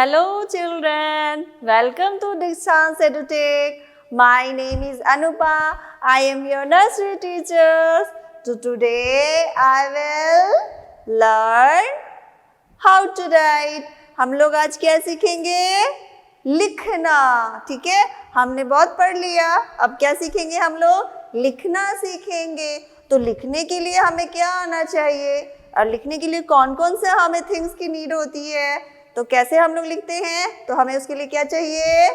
Hello children, welcome to Dikshant's EduTech. My name is Anupa. I am your nursery teacher. So today I will learn how to write. हम लोग आज क्या सीखेंगे? लिखना. ठीक है, हमने बहुत पढ़ लिया. अब क्या सीखेंगे हम लोग? लिखना सीखेंगे. तो लिखने के लिए हमें क्या आना चाहिए और लिखने के लिए कौन कौन से हमें थिंग्स की नीड होती है, तो कैसे हम लोग लिखते हैं? तो हमें उसके लिए क्या चाहिए?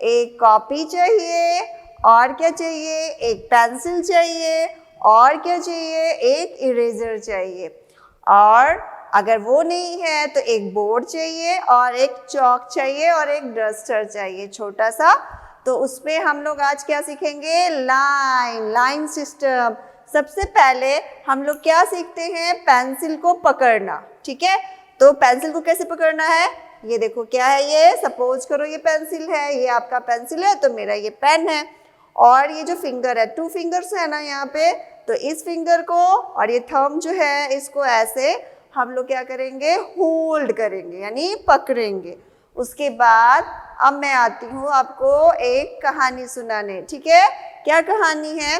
एक कॉपी चाहिए. और क्या चाहिए? एक पेंसिल चाहिए. और क्या चाहिए? एक इरेजर चाहिए. और अगर वो नहीं है तो एक बोर्ड चाहिए और एक चॉक चाहिए और एक डस्टर चाहिए छोटा सा. तो उसमें हम लोग आज क्या सीखेंगे? Line system. सबसे पहले हम लोग क्या सीखते हैं? पेंसिल को पकड़ना. ठीक है, तो पेंसिल को कैसे पकड़ना है? ये देखो क्या है, ये सपोज करो ये पेंसिल है, ये आपका पेंसिल है, तो मेरा ये पेन है. और ये जो फिंगर है, 2 फिंगर्स है ना यहाँ पे, तो इस फिंगर को और ये थंब जो है इसको ऐसे हम लोग क्या करेंगे? होल्ड करेंगे, यानी पकड़ेंगे. उसके बाद अब मैं आती हूँ आपको एक कहानी सुनाने. ठीक है, क्या कहानी है?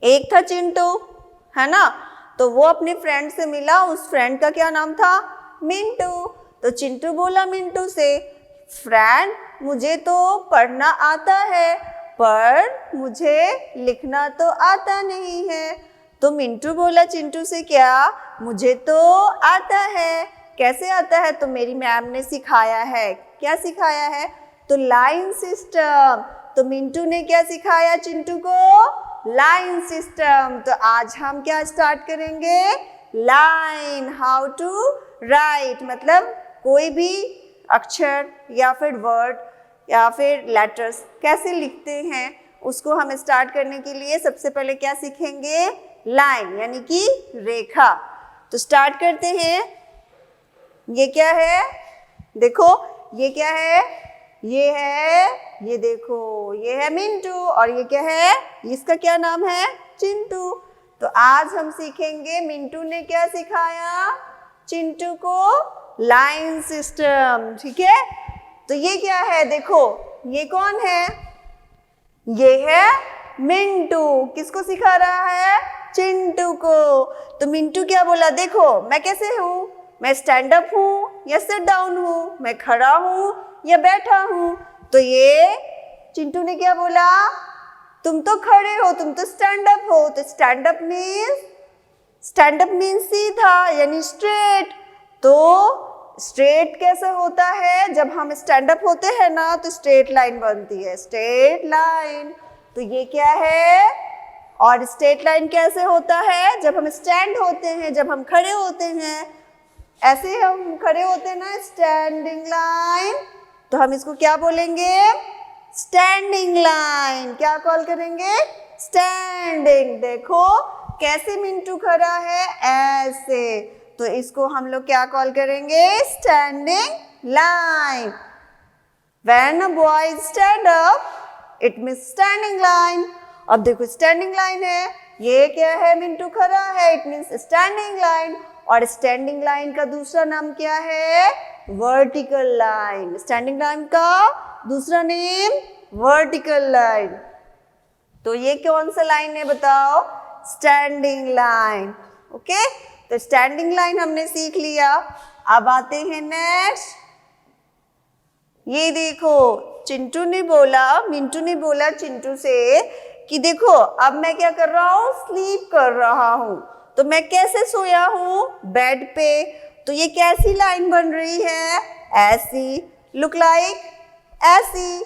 एक था चिंटू, है ना, तो वो अपने फ्रेंड से मिला. उस फ्रेंड का क्या नाम था? मिंटू. तो चिंटू बोला मिंटू से, फ्रेंड मुझे तो पढ़ना आता है पर मुझे लिखना तो आता नहीं है. तो मिंटू बोला चिंटू से, क्या? मुझे तो आता है. कैसे आता है? तो मेरी मैम ने सिखाया है. क्या सिखाया है? तो लाइन सिस्टम. तो मिंटू ने क्या सिखाया चिंटू को? Line system. तो आज हम क्या स्टार्ट करेंगे? लाइन. हाउ टू राइट, मतलब कोई भी अक्षर या फिर वर्ड या फिर लेटर्स कैसे लिखते हैं उसको हम स्टार्ट करने के लिए सबसे पहले क्या सीखेंगे? लाइन, यानी कि रेखा. तो स्टार्ट करते हैं. ये क्या है? देखो ये क्या है? ये है, ये देखो ये है मिंटू. और ये क्या है? इसका क्या नाम है? चिंटू. तो आज हम सीखेंगे मिंटू ने क्या सिखाया चिंटू को? Line system. ठीक है, तो ये क्या है? देखो ये कौन है? ये है मिंटू. किसको सिखा रहा है? चिंटू को. तो मिंटू क्या बोला? देखो मैं कैसे हूँ, मैं स्टैंड अप हूँ या सिट डाउन हूँ, मैं खड़ा हूँ या बैठा हूँ. तो ये चिंटू ने क्या बोला? तुम तो खड़े हो, तुम तो स्टैंड अप हो. तो स्टैंड अप मीन्स सीधा, यानी स्ट्रेट. तो स्ट्रेट कैसे होता है? जब हम स्टैंड अप होते हैं ना तो स्ट्रेट लाइन बनती है, स्ट्रेट लाइन. तो ये क्या है? और स्ट्रेट लाइन कैसे होता है? जब हम स्टैंड होते हैं, जब हम खड़े होते हैं, ऐसे हम खड़े होते हैं ना, स्टैंडिंग लाइन. तो हम इसको क्या बोलेंगे? Standing line. क्या कॉल करेंगे? स्टैंडिंग. देखो कैसे मिंटू खड़ा है, ऐसे. तो इसको हम लोग क्या कॉल करेंगे? Standing line. When a boy stand up, it means standing line. अब देखो स्टैंडिंग लाइन है, ये क्या है? मिंटू खड़ा है, इट मीन्स स्टैंडिंग लाइन. और स्टैंडिंग लाइन का दूसरा नाम क्या है? Vertical line. स्टैंडिंग लाइन का दूसरा नेम वर्टिकल लाइन. तो ये कौन सा लाइन है बताओ? Standing line. ओके, तो स्टैंडिंग लाइन हमने सीख लिया. अब आते हैं नेक्स्ट. ये देखो चिंटू ने बोला, मिंटू ने बोला चिंटू से कि देखो अब मैं क्या कर रहा हूँ? स्लीप कर रहा हूँ. तो मैं कैसे सोया हूँ? बेड पे. तो ये कैसी लाइन बन रही है? ऐसी. लुक लाइक ऐसी.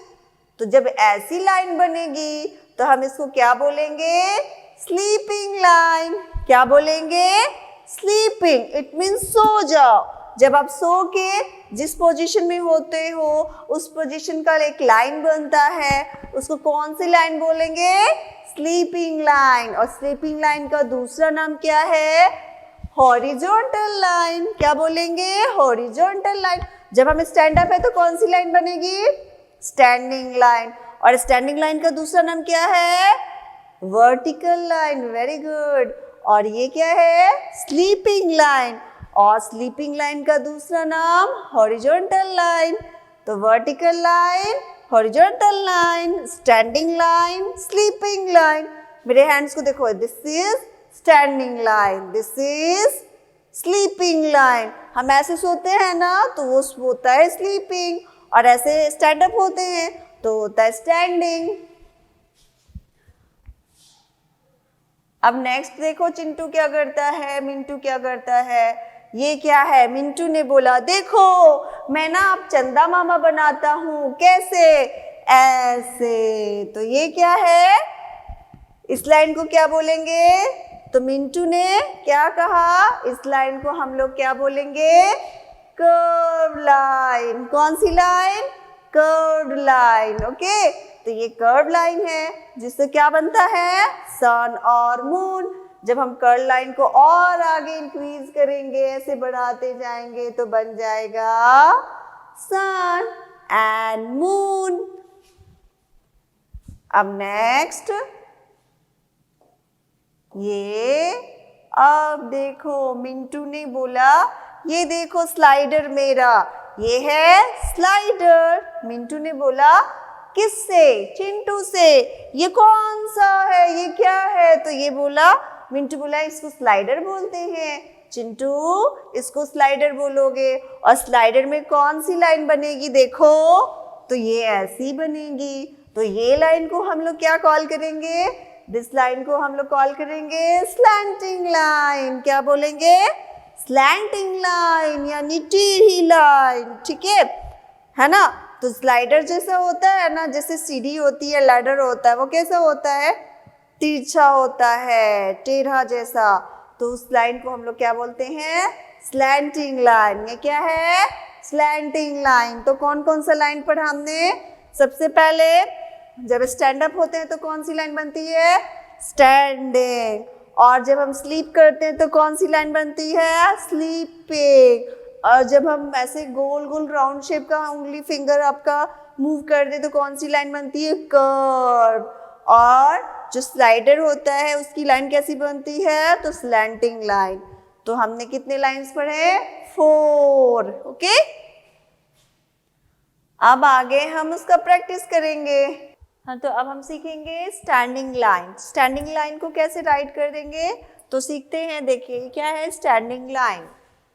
तो जब ऐसी लाइन बनेगी तो हम इसको क्या बोलेंगे? Sleeping line. क्या बोलेंगे? स्लीपिंग. इट मीन्स सो जाओ. जब आप सो के जिस पोजीशन में होते हो उस पोजीशन का एक लाइन बनता है, उसको कौन सी लाइन बोलेंगे? Sleeping line. और स्लीपिंग लाइन का दूसरा नाम क्या है? Horizontal line. क्या बोलेंगे? Horizontal line. जब हम स्टैंड अप है तो कौन सी लाइन बनेगी? Standing line. और स्टैंडिंग लाइन का दूसरा नाम क्या है? Vertical line. Very good. और ये क्या है? Sleeping line. और स्लीपिंग लाइन का दूसरा नाम हॉरिजॉन्टल लाइन। तो vertical line, horizontal line, standing line, sleeping line. मेरे हैंड्स को देखो, this is standing line, this is sleeping line. हम ऐसे सोते हैं ना तो वो होता है स्लीपिंग, और ऐसे स्टैंड अप होते हैं तो होता है स्टैंडिंग। अब नेक्स्ट देखो चिंटू क्या करता है, मिंटू क्या करता है। ये क्या है, मिंटू ने बोला देखो मैं ना अब चंदा मामा बनाता हूँ। कैसे, ऐसे। तो ये क्या है, इस लाइन को क्या बोलेंगे, तो मिंटू ने क्या कहा, इस लाइन को हम लोग क्या बोलेंगे, कर्व लाइन। कौन सी लाइन, कर्व लाइन। ओके, तो ये कर्व लाइन है जिससे क्या बनता है, सन और मून। जब हम कर्व लाइन को और आगे इंक्रीज करेंगे, ऐसे बढ़ाते जाएंगे तो बन जाएगा सन एंड मून। अब नेक्स्ट ये, अब देखो मिंटू ने बोला ये देखो स्लाइडर मेरा, ये है स्लाइडर। मिंटू ने बोला किससे, चिंटू से। ये कौन सा है, ये क्या है, तो ये बोला, मिंटू बोला इसको स्लाइडर बोलते हैं। चिंटू इसको स्लाइडर बोलोगे। और स्लाइडर में कौन सी लाइन बनेगी देखो, तो ये ऐसी बनेगी। तो ये लाइन को हम लोग क्या कॉल करेंगे, दिस लाइन को हम लोग कॉल करेंगे स्लैंटिंग लाइन। क्या बोलेंगे, स्लैंटिंग लाइन यानी टेढ़ी लाइन। ठीक है ना। तो स्लाइडर जैसा होता है ना, जैसे सीढ़ी होती है, लैडर होता है, वो कैसा होता है, तिरछा होता है, टेढ़ा जैसा। तो उस लाइन को हम लोग क्या बोलते हैं, स्लैंटिंग लाइन। ये क्या है, स्लैंटिंग लाइन। तो कौन कौन सा लाइन पढ़ा हमने, सबसे पहले जब स्टैंड अप होते हैं तो कौन सी लाइन बनती है, स्टैंडिंग। और जब हम स्लीप करते हैं तो कौन सी लाइन बनती है, स्लीपिंग। और जब हम ऐसे गोल गोल राउंड शेप का उंगली फिंगर आपका मूव कर दे तो कौन सी लाइन बनती है, कर्व। और जो स्लाइडर होता है उसकी लाइन कैसी बनती है, तो स्लैंटिंग लाइन। तो हमने कितने लाइंस पढ़े, 4। ओके, अब आगे हम उसका प्रैक्टिस करेंगे। हाँ, तो अब हम सीखेंगे स्टैंडिंग लाइन। स्टैंडिंग लाइन को कैसे राइट कर देंगे, तो सीखते हैं। देखिए क्या है स्टैंडिंग लाइन,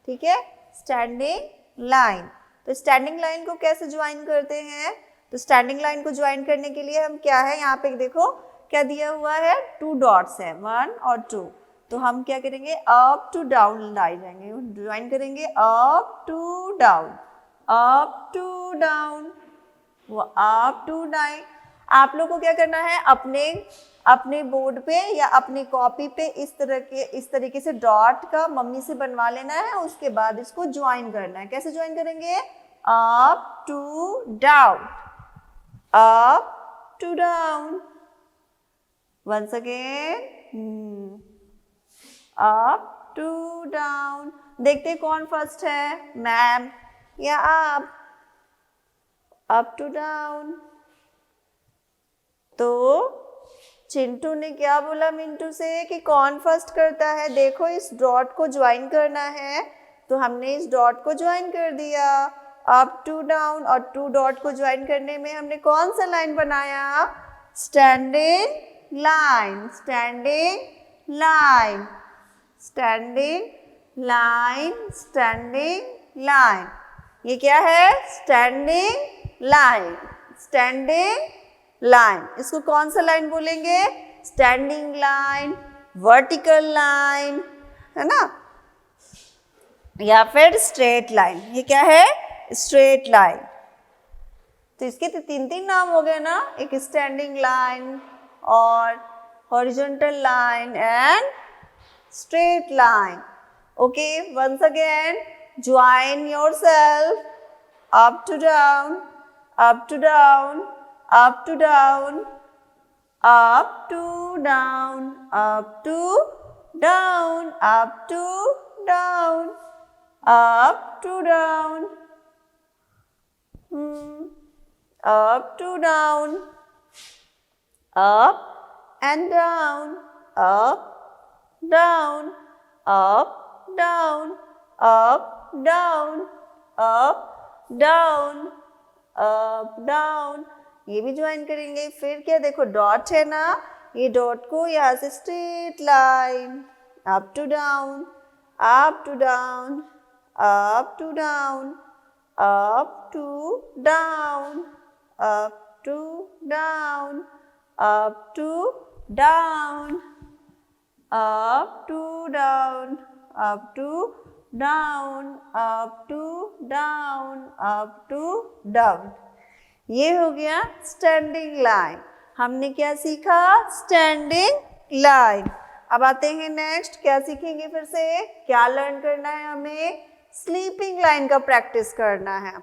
ठीक है, स्टैंडिंग लाइन। तो स्टैंडिंग लाइन को कैसे ज्वाइन करते हैं, तो स्टैंडिंग लाइन को ज्वाइन करने के लिए हम क्या है, यहाँ पे देखो क्या दिया हुआ है, 2 डॉट्स है, 1 और 2। तो हम क्या करेंगे, अप टू डाउन लाइन जाएंगे, ज्वाइन करेंगे up to down, up to down, वो अप टू डाउन। आप लोग को क्या करना है, अपने बोर्ड पे या अपनी कॉपी पे इस तरीके से डॉट का मम्मी से बनवा लेना है। उसके बाद इसको ज्वाइन करना है। कैसे ज्वाइन करेंगे, up to down, up to down, once again up to down. देखते कौन फर्स्ट है, मैम या आप, अप टू डाउन। तो चिंटू ने क्या बोला मिंटू से कि कौन फर्स्ट करता है, देखो इस डॉट को ज्वाइन करना है। तो हमने इस डॉट को ज्वाइन कर दिया, अप टू डाउन। और 2 डॉट को ज्वाइन करने में हमने कौन सा लाइन बनाया, standing line, standing line, standing line, standing line. ये क्या है, स्टैंडिंग लाइन, स्टैंडिंग लाइन। इसको कौन सा लाइन बोलेंगे, स्टैंडिंग लाइन, वर्टिकल लाइन, है ना, या फिर स्ट्रेट लाइन। ये क्या है, स्ट्रेट लाइन। तो इसके तो 3 नाम हो गए ना, एक स्टैंडिंग लाइन और horizontal line and straight line. Okay, once again join yourself, up to down, up to down, up to down, up to down, up to down, up to down, up to down, up to down, up and down, up, down, up, down, up, down, up, down, up, down. ये भी join करेंगे. फिर क्या देखो dot है ना, ये dot को यहाँ से straight line up to down, up to down, up to down, up to down, up to down, up to down, up to down, up to down, up to down, up to down. ये हो गया standing line. हमने क्या सीखा? Standing line. अब आते हैं next. क्या सीखेंगे फिर से? क्या लर्न करना है हमें? स्लीपिंग लाइन का प्रैक्टिस करना है.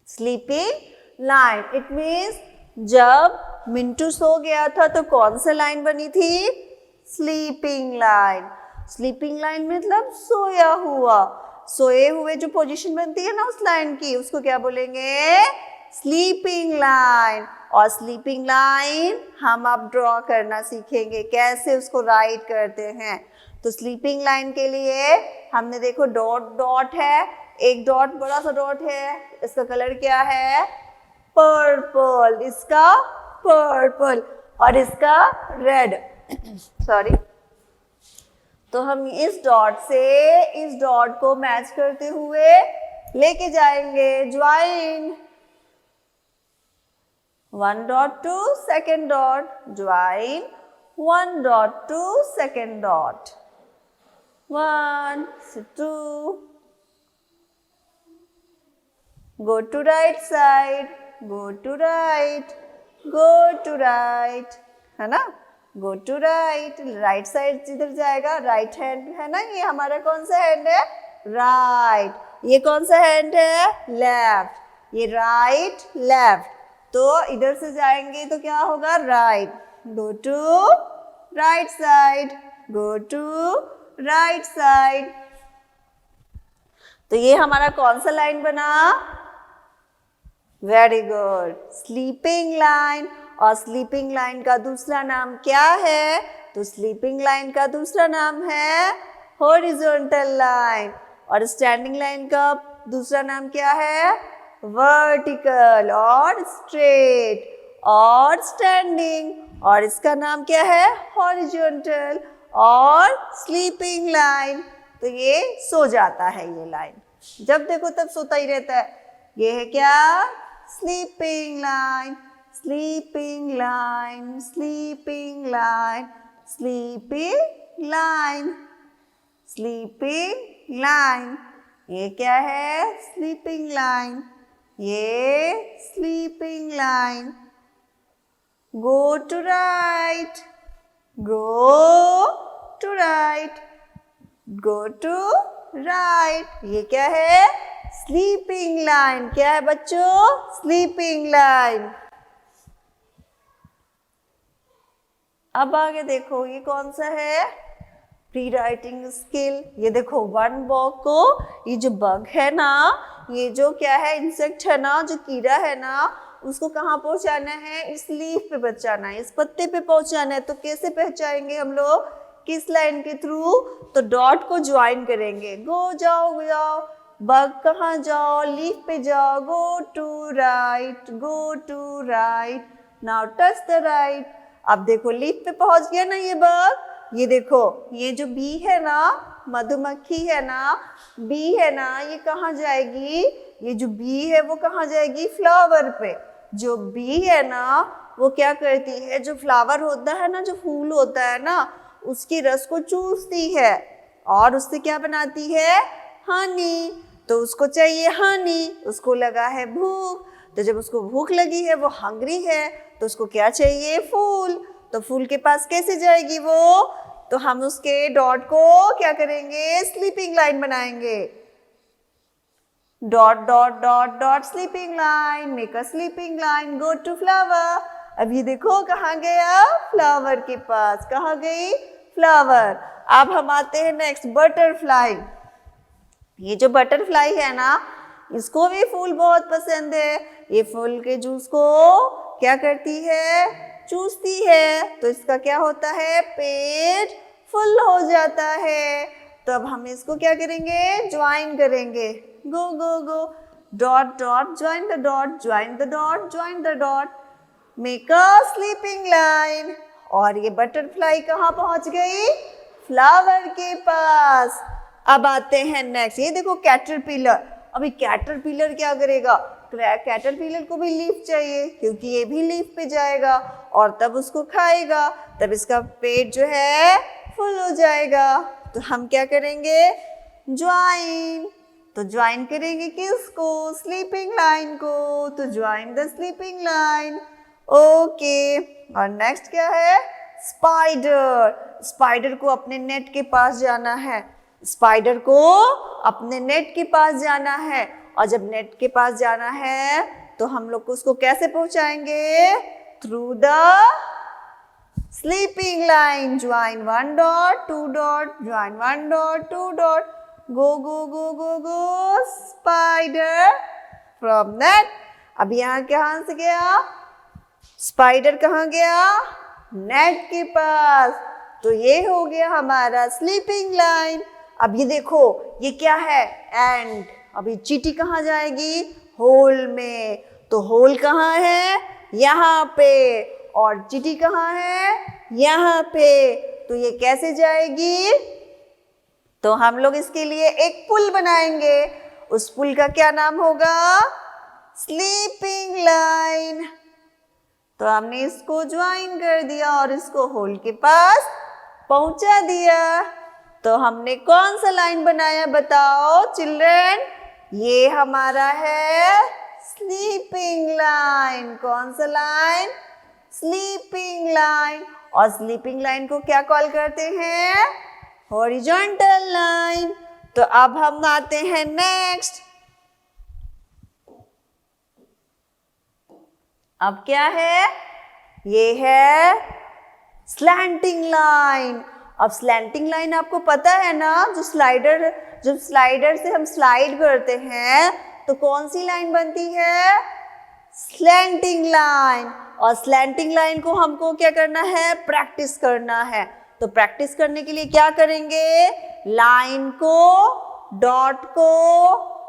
स्लीपिंग लाइन इट मीन्स जब मिंटू सो गया था तो कौन सा लाइन बनी थी? Sleeping line. स्लीपिंग लाइन मतलब सोया हुआ. सोए हुए जो पोजीशन बनती है ना उस लाइन की, उसको क्या बोलेंगे? Sleeping line. और स्लीपिंग लाइन हम अब ड्रॉ करना सीखेंगे, कैसे उसको राइट करते हैं. तो स्लीपिंग लाइन के लिए हमने देखो डॉट डॉट है, एक डॉट बड़ा सा डॉट है, इसका कलर क्या है? पर्पल. इसका पर्पल और इसका रेड. सॉरी. तो हम इस डॉट से इस डॉट को मैच करते हुए लेके जाएंगे. Join. One dot to second dot. Join. One dot to second dot. One two. Go to right side. Go to right. Go to right. है ना? Go to right. Right side जिधर जाएगा right hand है ना. ये हमारा कौन सा हैंड है? राइट. ये कौन सा हैंड है? लेफ्ट. ये राइट लेफ्ट. तो इधर से जाएंगे तो क्या होगा? Right. Go to right side. Go to right side. तो ये हमारा कौन सा लाइन बना? Very good. Sleeping line. और स्लीपिंग लाइन का दूसरा नाम क्या है? तो स्लीपिंग लाइन का दूसरा नाम है हॉरिजॉन्टल लाइन. और स्टैंडिंग लाइन का दूसरा नाम क्या है? वर्टिकल और स्ट्रेट और स्टैंडिंग. और इसका नाम क्या है? हॉरिजॉन्टल और स्लीपिंग लाइन. तो ये सो जाता है ये लाइन. जब देखो तब सोता ही रहता है. ये है क्या? Sleeping line. Sleeping line, sleeping line, sleeping line, sleeping line. ये क्या है? Sleeping line. ये sleeping line. Go to right. Go to right. Go to right. ये क्या है? Sleeping line. क्या है बच्चों? Sleeping line. अब आगे देखो ये कौन सा है? Pre writing skill. ये देखो वन बग को, ये जो बग है ना, ये जो क्या है? इंसेक्ट है ना, जो कीड़ा है ना, उसको कहाँ पहुंचाना है? इस लीफ पे पहुंचाना है, इस पत्ते पे पहुंचाना है. तो कैसे पहुंचाएंगे हम लोग? किस लाइन के थ्रू? तो डॉट को ज्वाइन करेंगे. गो जाओ जाओ. बग कहाँ जाओ? लीफ पे जाओ. Go to right. Go to right. Now touch the right. अब देखो लीफ पे पहुंच गया ना ये बग. ये देखो ये जो बी है ना, मधुमक्खी है ना, बी है ना, ये कहाँ जाएगी? ये जो बी है वो कहाँ जाएगी? फ्लावर पे. जो बी है ना वो क्या करती है? जो फ्लावर होता है ना, जो फूल होता है ना, उसकी रस को चूसती है और उससे क्या बनाती है? हनी. तो उसको चाहिए हनी. उसको लगा है भूख. तो जब उसको भूख लगी है, वो हंग्री है, तो उसको क्या चाहिए? फूल. तो फूल के पास कैसे जाएगी वो? तो हम उसके डॉट को क्या करेंगे? स्लीपिंग लाइन बनाएंगे. Dot dot dot dot sleeping line. Make a sleeping line. Go to flower. अब ये देखो कहाँ गया? फ्लावर के पास. कहाँ गई? फ्लावर. अब हम आते हैं नेक्स्ट बटरफ्लाई. ये जो बटरफ्लाई है ना, इसको भी फूल बहुत पसंद है. ये फूल के जूस को क्या करती है? चूसती है. तो इसका क्या होता है? पेट फुल हो जाता है. तब हम इसको क्या करेंगे, ज्वाइन करेंगे। Go go go, dot dot, join the dot, join the dot, join the dot, make a sleeping line. और ये बटरफ्लाई कहाँ पहुंच गई, फ्लावर के पास। अब आते हैं नेक्स्ट, ये देखो कैटरपिलर। अभी कैटरपिलर क्या करेगा, कैटरपिलर को भी लीफ चाहिए क्योंकि ये भी लीफ पे जाएगा और तब उसको खाएगा, तब इसका पेट जो है फुल हो जाएगा। तो हम क्या करेंगे, ज्वाइन। तो ज्वाइन करेंगे किसको, स्लीपिंग लाइन को। तो join the sleeping line. Okay, और नेक्स्ट क्या है, स्पाइडर। स्पाइडर को अपने नेट के पास जाना है, स्पाइडर को अपने नेट के पास जाना है। और जब नेट के पास जाना है तो हम लोग उसको कैसे पहुंचाएंगे, through the sleeping line. Join one dot, to dot, join one dot, to dot, go go go go go spider from net. अब यहाँ कहाँ से गया, स्पाइडर कहाँ गया, नेट के पास। तो ये हो गया हमारा स्लीपिंग लाइन। अब ये देखो ये क्या है, एंड। अभी चींटी कहाँ जाएगी, होल में। तो होल कहाँ है, यहाँ पे, और चींटी कहाँ है, यहाँ पे। तो ये कैसे जाएगी, तो हम लोग इसके लिए एक पुल बनाएंगे। उस पुल का क्या नाम होगा, स्लीपिंग लाइन। तो हमने इसको ज्वाइन कर दिया और इसको होल के पास पहुंचा दिया। तो हमने कौन सा लाइन बनाया बताओ चिल्ड्रन, ये हमारा है स्लीपिंग लाइन। कौन सा लाइन, स्लीपिंग लाइन। और स्लीपिंग लाइन को क्या कॉल करते हैं, हॉरिजॉन्टल लाइन। तो अब हम आते हैं नेक्स्ट। अब क्या है, ये है स्लैंटिंग लाइन। अब स्लैंटिंग लाइन आपको पता है ना, जब स्लाइडर से हम स्लाइड करते हैं तो कौन सी लाइन बनती है, स्लैंटिंग लाइन। और स्लैंटिंग लाइन को हमको क्या करना है, प्रैक्टिस करना है। तो प्रैक्टिस करने के लिए क्या करेंगे, लाइन को, डॉट को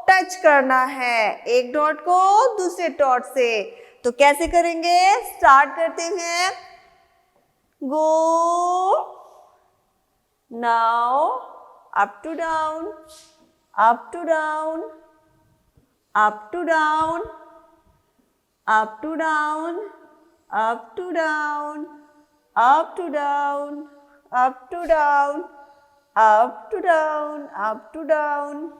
टच करना है, एक डॉट को दूसरे डॉट से। तो कैसे करेंगे, स्टार्ट करते हैं, go, now up to down, up to down, up to down, up to down, up to down, up to down, up to down, up to down, up to down,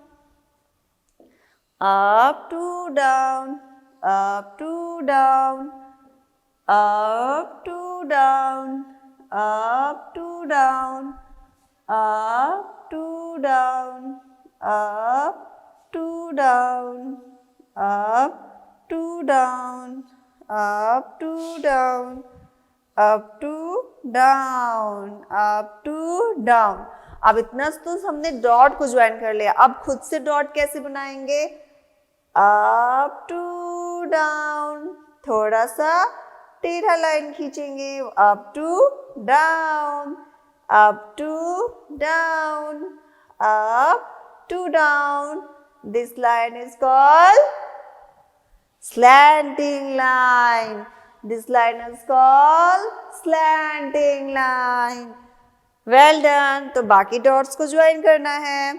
up to down, up to down, up to down, up to down, up to down, up to down, up to down, up to down, up to down, up to down. अब इतना तो हमने dot को join कर लिया, अब खुद से डॉट कैसे बनाएंगे, अप टू डाउन, थोड़ा सा टेढ़ा लाइन खींचेंगे, up to down, up to down, up to down. This line is called slanting line. This line is called slanting line. Well done. तो बाकी डॉट्स को ज्वाइन करना है.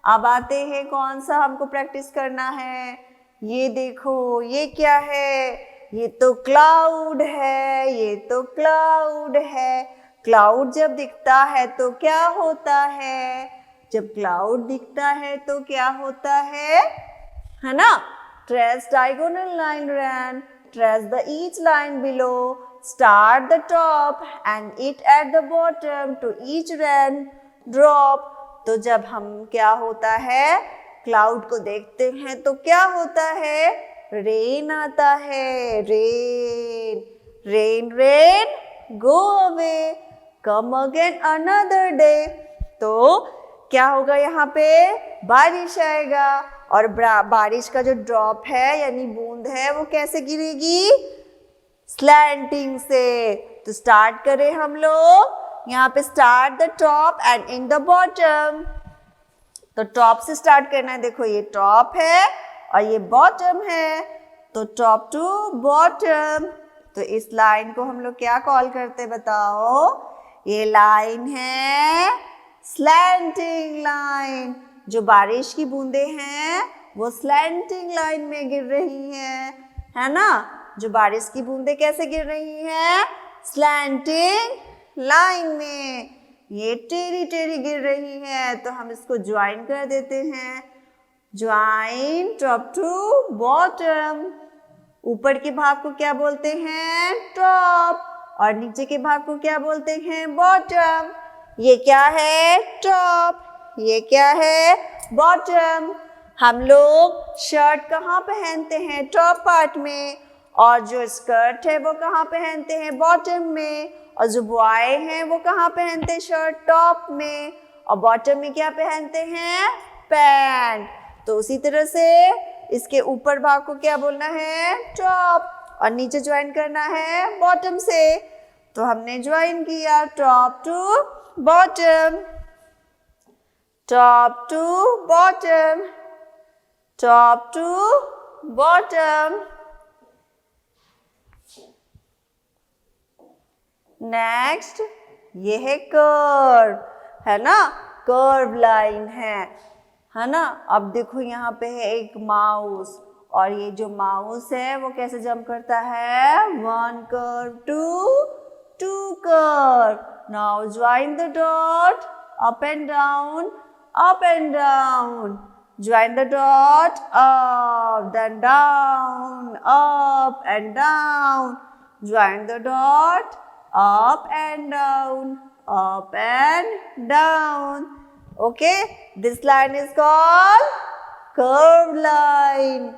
अब आते हैं कौन सा हमको प्रैक्टिस करना है. ये देखो ये क्या है, ये तो क्लाउड है, ये तो क्लाउड है. क्लाउड जब दिखता है तो क्या होता है, जब क्लाउड दिखता है तो क्या होता है ना. Trace diagonal line ran, trace the each line below, start the top and it at the bottom, to each ran drop. तो जब हम क्या होता है, क्लाउड को देखते हैं तो क्या होता है, रेन आता है. Rain rain rain go away, come again another day. तो क्या होगा, यहाँ पे बारिश आएगा और बारिश का जो ड्रॉप है यानी बूंद है वो कैसे गिरेगी, स्लैंटिंग से. तो स्टार्ट करें हम लोग, यहाँ पे start the top and in the bottom. तो टॉप से स्टार्ट करना है। देखो ये टॉप है और ये बॉटम है, तो टॉप टू बॉटम। तो इस लाइन को हम लोग क्या कॉल करते हैं बताओ? ये लाइन है स्लैंटिंग लाइन। जो बारिश की बूंदे हैं वो स्लैंटिंग लाइन में गिर रही हैं, है ना? जो बारिश की बूंदे कैसे गिर रही हैं? स्लैंटिंग लाइन में। ये टेढ़ी टेढ़ी गिर रही है, तो हम इसको ज्वाइन कर देते हैं। Join top to bottom. ऊपर के भाग को क्या बोलते हैं? टॉप। और नीचे के भाग को क्या बोलते हैं? बॉटम। ये क्या है? टॉप। ये क्या है? बॉटम। हम लोग शर्ट कहाँ पहनते हैं? टॉप पार्ट में। और जो स्कर्ट है वो कहाँ पहनते हैं? बॉटम में। और जो बॉय हैं वो कहाँ पहनते हैं शर्ट? टॉप में। और बॉटम में क्या पहनते हैं? पैंट। तो उसी तरह से इसके ऊपर भाग को क्या बोलना है? टॉप। और नीचे ज्वाइन करना है बॉटम से। तो हमने ज्वाइन किया top to bottom, top to bottom, top to bottom. Next ये है कर्व, है ना? कर्व लाइन है ना? अब देखो यहाँ पे है एक माउस, और ये जो माउस है वो कैसे जंप करता है? One curve to curve. Now join the dot, up and down, up and down. Join the dot, up, then down, up and down. Join the dot, up and down, up and down. Okay, this line is called curved line.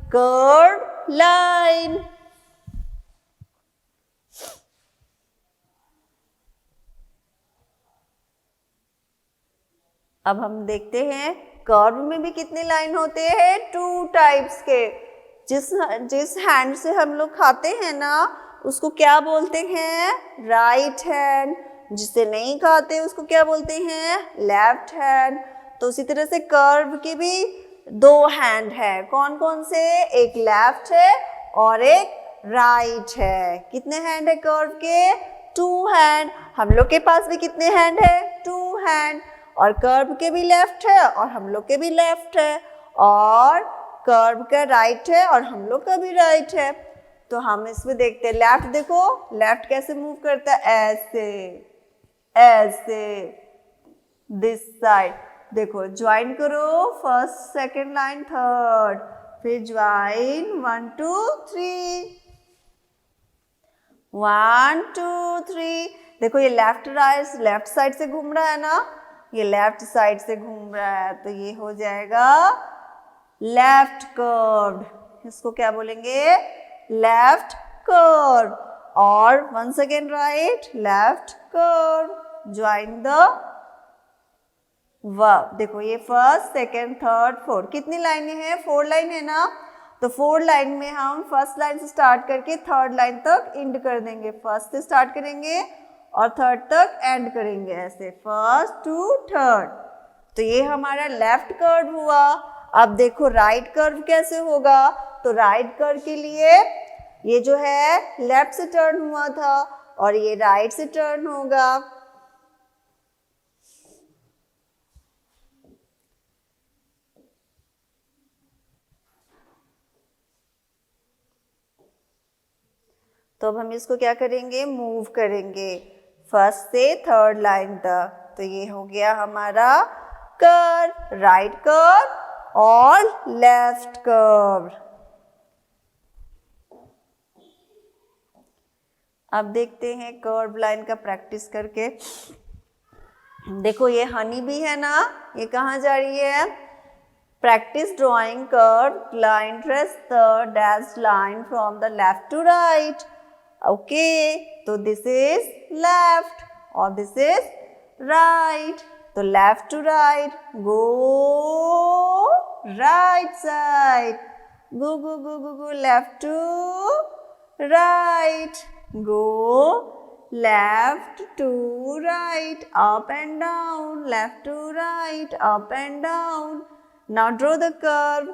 Curved line. अब हम देखते हैं curve में भी कितने line होते हैं? 2 types के। जिस हैंड से हम लोग खाते हैं ना उसको क्या बोलते हैं? Right hand. जिससे नहीं खाते उसको क्या बोलते हैं? Left hand. तो उसी तरह से कर्व के भी 2 हैंड है। कौन कौन से? एक लेफ्ट है और एक राइट है। कितने हैंड है कर्व के? 2 हैंड। हम लोग के पास भी कितने हैंड है? 2 हैंड। और कर्व के भी लेफ्ट है और हम लोग के भी लेफ्ट है, और कर्व का राइट है और हम लोग का भी राइट है। तो हम इसमें देखते हैं लेफ्ट। देखो लेफ्ट कैसे मूव करता है? ऐसे ऐसे, दिस साइड। देखो ज्वाइन करो फर्स्ट सेकंड लाइन थर्ड, फिर ज्वाइन 1 2 3, 1 2 3। देखो ये लेफ्ट राइट लेफ्ट साइड से घूम रहा है ना, ये लेफ्ट साइड से घूम रहा है, तो ये हो जाएगा लेफ्ट कर्व्ड। इसको क्या बोलेंगे? Left curve. और once again right left curve. Join the verb. देखो ये फर्स्ट सेकेंड थर्ड फोर्थ, कितनी लाइनें हैं? 4 लाइन है ना। तो 4 लाइन में हम फर्स्ट लाइन से स्टार्ट करके थर्ड लाइन तक एंड कर देंगे। फर्स्ट से स्टार्ट करेंगे और थर्ड तक एंड करेंगे, ऐसे फर्स्ट टू थर्ड। तो ये हमारा लेफ्ट कर्व हुआ। अब देखो राइट कर्व कैसे होगा? तो राइट कर्व के लिए ये जो है लेफ्ट से टर्न हुआ था और ये राइट से टर्न होगा। तो अब हम इसको क्या करेंगे? मूव करेंगे फर्स्ट से थर्ड लाइन तक। तो ये हो गया हमारा कर्व, राइट कर्व और लेफ्ट कर्व। अब देखते हैं कर्व लाइन का प्रैक्टिस करके। देखो ये हनी भी है ना, ये कहाँ जा रही है? Practice drawing curve line, trace the dashed line from the left to right. Okay, तो दिस इज लेफ्ट और दिस इज राइट। तो left to right, go right side, go go go go go left to right, go left to right, up and down, left to right, up and down. Now draw the curve.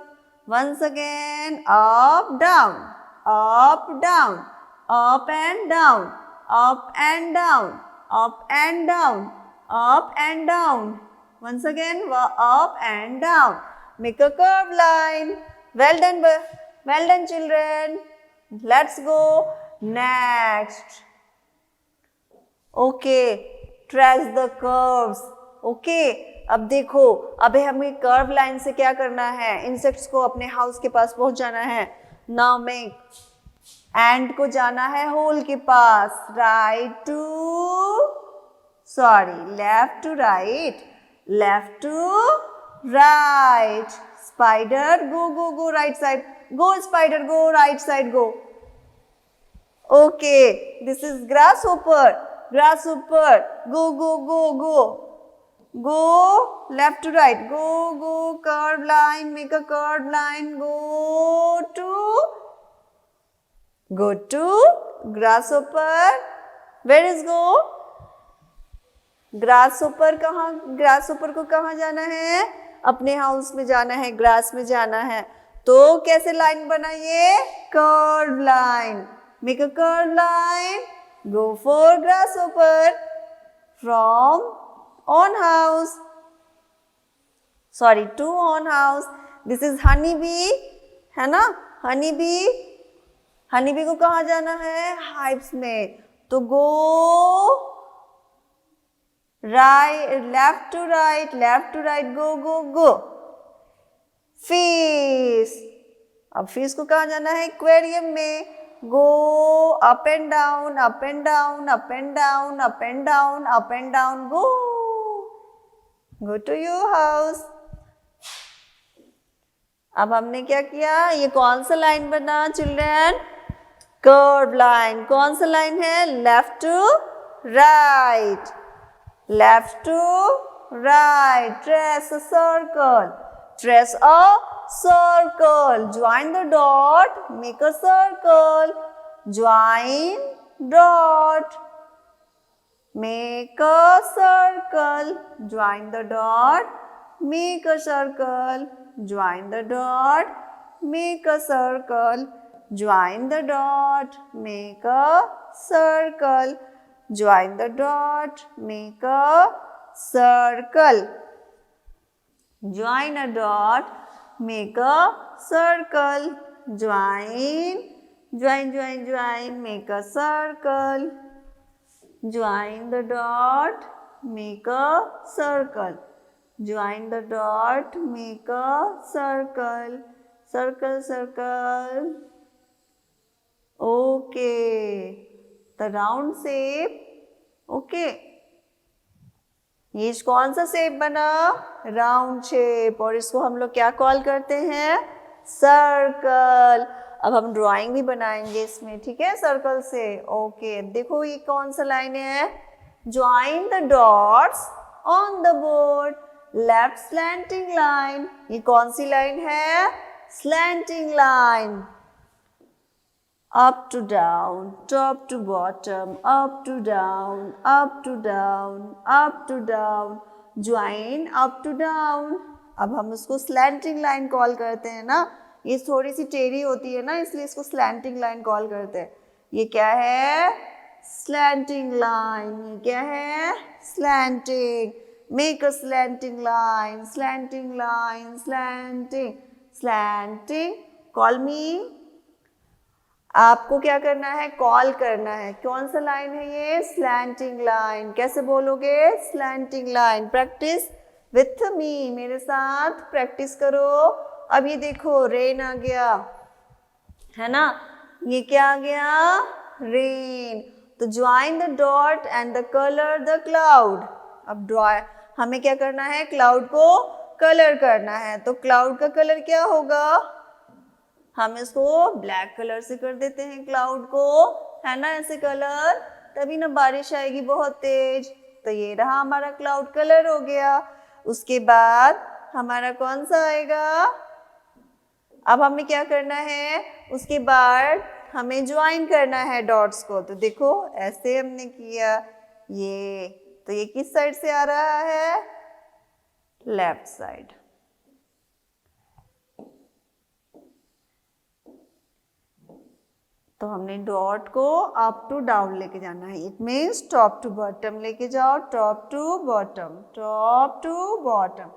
Once again, up, down, up, down, up and down, up and down, up and down, up and down. Once again, up and down. Make a curved line. Well done children. Let's go next. Okay, trace the curves. Okay, अब देखो, अबे हमें curve line से क्या करना है, insects को अपने हाउस के पास पहुंच जाना है. नाउ मेक एंड को जाना है होल के पास. Left to right, left to right. Spider go right side. Go spider, go right side, go. Okay, this is grasshopper. Go. Go left to right. Go curved line. Make a curved line. Go to grasshopper. Where is go? Grasshopper को कहाँ जाना है? अपने house में जाना है, grass में जाना है. तो कैसे लाइन बनाइए? Curve line. Make a curve line. Go for grasshopper from on house. To on house. This is honey bee, है ना? हनी बी को कहाँ जाना है? हाइव्स में. तो go left to right, go. Fish. अब फिश को कहाँ जाना है? एक्वेरियम में. Go up and down, go to your house. अब हमने क्या किया? ये कौन सा लाइन बना चिल्ड्रन? Curve line. कौन सा लाइन है? Left to right. Trace a circle. Join the dot. Make a circle. Join dot. Make a circle. Join the dot. Make a circle. Join the dot. Make a circle. Join the dot. Make a circle. Join the dot, make a circle. Join a dot, make a circle. Join, make a circle. Join the dot, make a circle. Join the dot, make a circle. Circle. Okay. The round shape. Okay, ये कौन सा shape बना? Round shape. और इसको हम लोग क्या call करते हैं? सर्कल. अब हम ड्राइंग भी बनाएंगे इसमें, ठीक है, सर्कल से. ओके, देखो ये कौन सा लाइन है? Join the dots on the board. Left slanting line. ये कौन सी लाइन है? Slanting line. Up to down, top to bottom, up to down, join up to down. अब हम उसको slanting line कॉल करते हैं ना. ये थोड़ी सी टेढ़ी होती है ना, इसलिए इसको slanting line कॉल करते हैं. ये क्या है? slanting line. ये क्या है? slanting. Make a slanting line. Slanting. Call me. आपको क्या करना है? कॉल करना है. कौन सा लाइन है ये? Slanting line. कैसे बोलोगे? Slanting line. Practice with me, मेरे साथ प्रैक्टिस करो. अब ये देखो, रेन आ गया, है ना? ये क्या आ गया? रेन. तो join the dot and the colour the cloud. अब हमें क्या करना है? क्लाउड को कलर करना है. तो क्लाउड का कलर क्या होगा? हम इसको ब्लैक कलर से कर देते हैं क्लाउड को, है ना? ऐसे कलर, तभी ना बारिश आएगी बहुत तेज. तो ये रहा हमारा क्लाउड कलर हो गया. उसके बाद हमारा कौन सा आएगा? अब हमें क्या करना है? उसके बाद हमें ज्वाइन करना है डॉट्स को। तो देखो ऐसे हमने किया, ये तो ये किस साइड से आ रहा है? Left side. तो हमने डॉट को अप टू डाउन लेके जाना है। It means top to bottom लेके जाओ, top to bottom, top to bottom,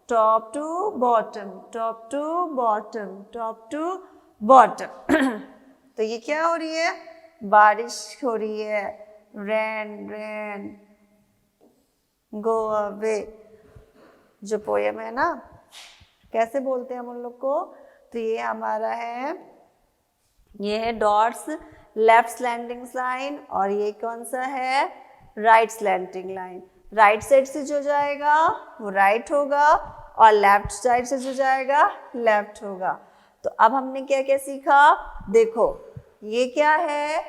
top to bottom, top to bottom, top to bottom. तो ये क्या हो रही है? बारिश हो रही है। रेन रेन गो अवे, जो पोयम है ना, कैसे बोलते हैं हम उन लोग को? तो ये हमारा है, ये है डॉट्स लेफ्ट स्लैंटिंग लाइन, और ये कौन सा है? Right slanting line. Right side से जो जाएगा वो राइट होगा, और लेफ्ट साइड से जो जाएगा लेफ्ट होगा। तो अब हमने क्या क्या सीखा? देखो ये क्या है?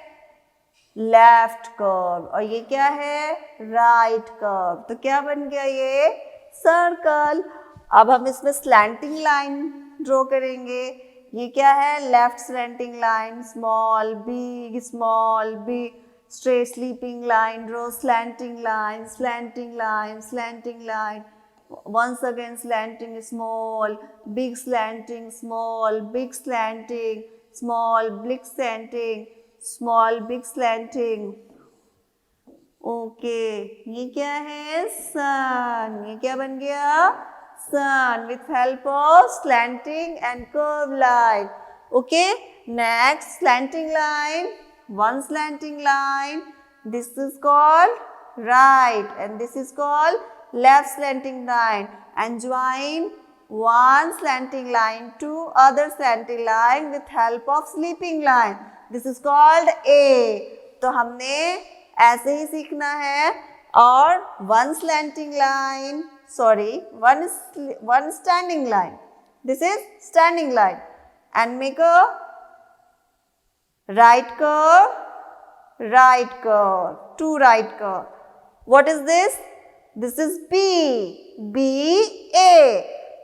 लेफ्ट कर्व, और ये क्या है? Right curve. तो क्या बन गया ये? सर्कल। अब हम इसमें स्लैंटिंग लाइन ड्रॉ करेंगे। ये क्या है? Left slanting line, small big, small big, straight sleeping line, draw slanting line, slanting line, slanting line, once again slanting, small big slanting, small big slanting, small big slanting, small big slanting. Okay, ये क्या है? सन। ये क्या बन गया? सन with help of slanting and curve line. Okay, next slanting line, one slanting line, this is called right and this is called left slanting line, and join one slanting line to other slanting line with help of sleeping line. This is called A. तो हमने ऐसे ही सीखना है। और one slanting line, sorry, one standing line. This is standing line, and make a right curve, right curve, two right curve. What is this? This is B, B, A.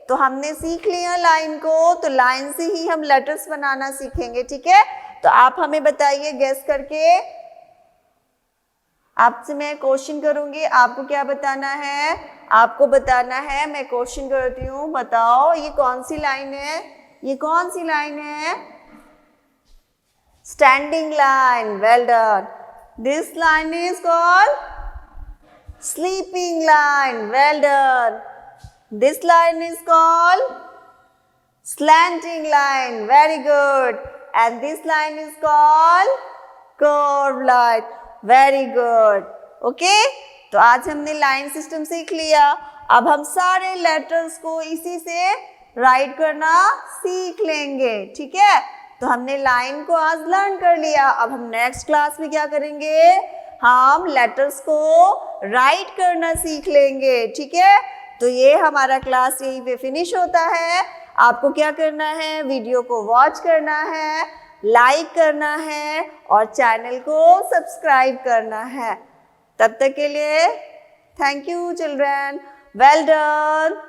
तो हमने सीख लिया लाइन को, तो लाइन से ही हम letters बनाना सीखेंगे, ठीक है? तो आप हमें बताइए गेस करके। आपसे मैं क्वेश्चन करूंगी, आपको क्या बताना है? आपको बताना है, मैं क्वेश्चन करती हूँ, बताओ ये कौन सी लाइन है? ये कौन सी लाइन है? Standing line. Well done. This line is called sleeping line. Well done. This line is called slanting line. Very good. And this line is called curved line. Very good. Okay? तो आज हमने line system सीख लिया। अब हम सारे letters को इसी से राइट करना सीख लेंगे, ठीक है? तो हमने लाइन को आज लर्न कर लिया। अब हम नेक्स्ट क्लास में क्या करेंगे? हम लेटर्स को राइट करना सीख लेंगे, ठीक है? तो ये हमारा क्लास यहीं पे फिनिश होता है। आपको क्या करना है? वीडियो को वॉच करना है, लाइक करना है और चैनल को सब्सक्राइब करना है। तब तक के लिए thank you children. Well done.